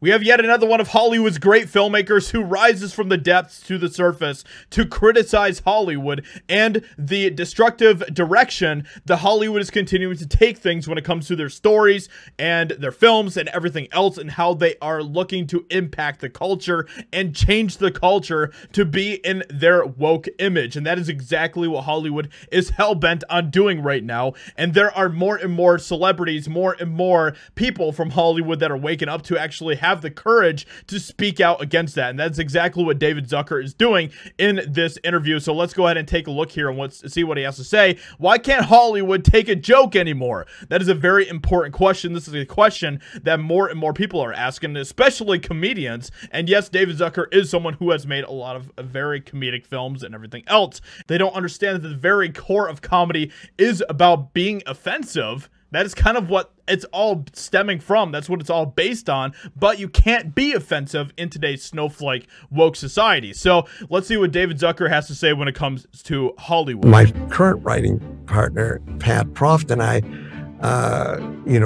We have yet another one of Hollywood's great filmmakers who rises from the depths to the surface to criticize Hollywood and the destructive direction that Hollywood is continuing to take things when it comes to their stories and their films and everything else, and how they are looking to impact the culture and change the culture to be in their woke image. And that is exactly what Hollywood is hell-bent on doing right now. And there are more and more celebrities, more and more people from Hollywood that are waking up to actually have the courage to speak out against that. And that's exactly what David Zucker is doing in this interview. So let's go ahead and take a look here and let's see what he has to say. Why can't Hollywood take a joke anymore? That is a very important question. This is a question that more and more people are asking, especially comedians. And yes, David Zucker is someone who has made a lot of very comedic films and everything else. They don't understand that the very core of comedy is about being offensive. That is kind of what it's all stemming from. That's what it's all based on. But you can't be offensive in today's snowflake woke society. So let's see what David Zucker has to say when it comes to Hollywood. My current writing partner, Pat Proft, and I,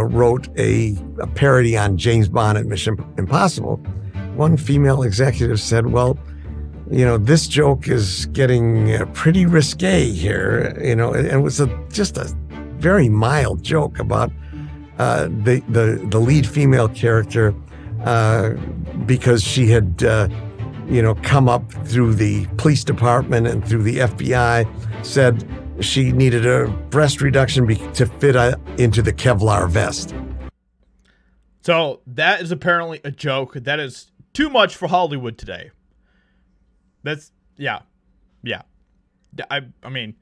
wrote a parody on James Bond and Mission Impossible. One female executive said, well, this joke is getting pretty risque here, and it was just a very mild joke about the lead female character because she had come up through the police department and through the FBI, said she needed a breast reduction to fit into the Kevlar vest. So that is apparently a joke. That is too much for Hollywood today. That's yeah. I mean,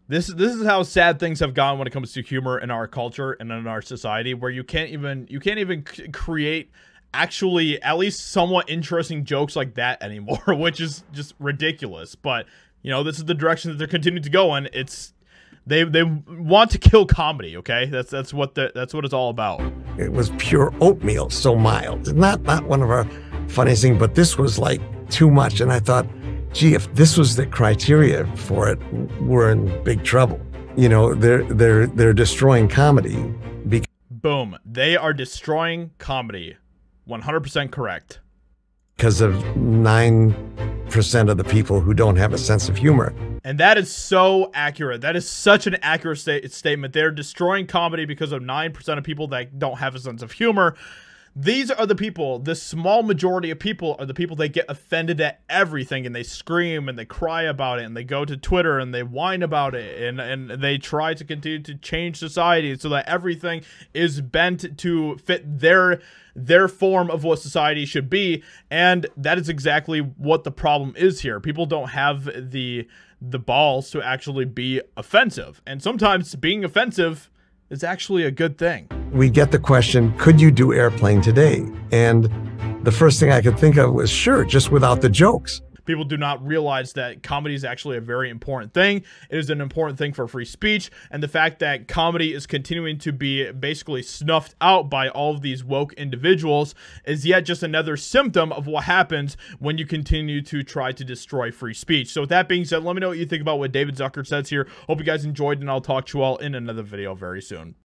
This is how sad things have gone when it comes to humor in our culture and in our society, where you can't even create actually at least somewhat interesting jokes like that anymore, which is just ridiculous. But this is the direction that they're continuing to go in. They want to kill comedy. Okay, that's what it's all about. It was pure oatmeal, so mild. Not one of our funniest things, but this was like too much, and I thought, gee, if this was the criteria for it, we're in big trouble. They're destroying comedy. Boom. They are destroying comedy. 100% correct. Because of 9% of the people who don't have a sense of humor. And that is so accurate. That is such an accurate statement. They're destroying comedy because of 9% of people that don't have a sense of humor. These are the people, this small majority of people are the people that get offended at everything, and they scream and they cry about it, and they go to Twitter and they whine about it, and they try to continue to change society so that everything is bent to fit their form of what society should be. And that is exactly what the problem is here. People don't have the balls to actually be offensive, and sometimes being offensive is actually a good thing. We get the question, could you do Airplane today? And the first thing I could think of was, sure, just without the jokes. People do not realize that comedy is actually a very important thing. It is an important thing for free speech. And the fact that comedy is continuing to be basically snuffed out by all of these woke individuals is yet just another symptom of what happens when you continue to try to destroy free speech. So with that being said, let me know what you think about what David Zucker says here. Hope you guys enjoyed, and I'll talk to you all in another video very soon.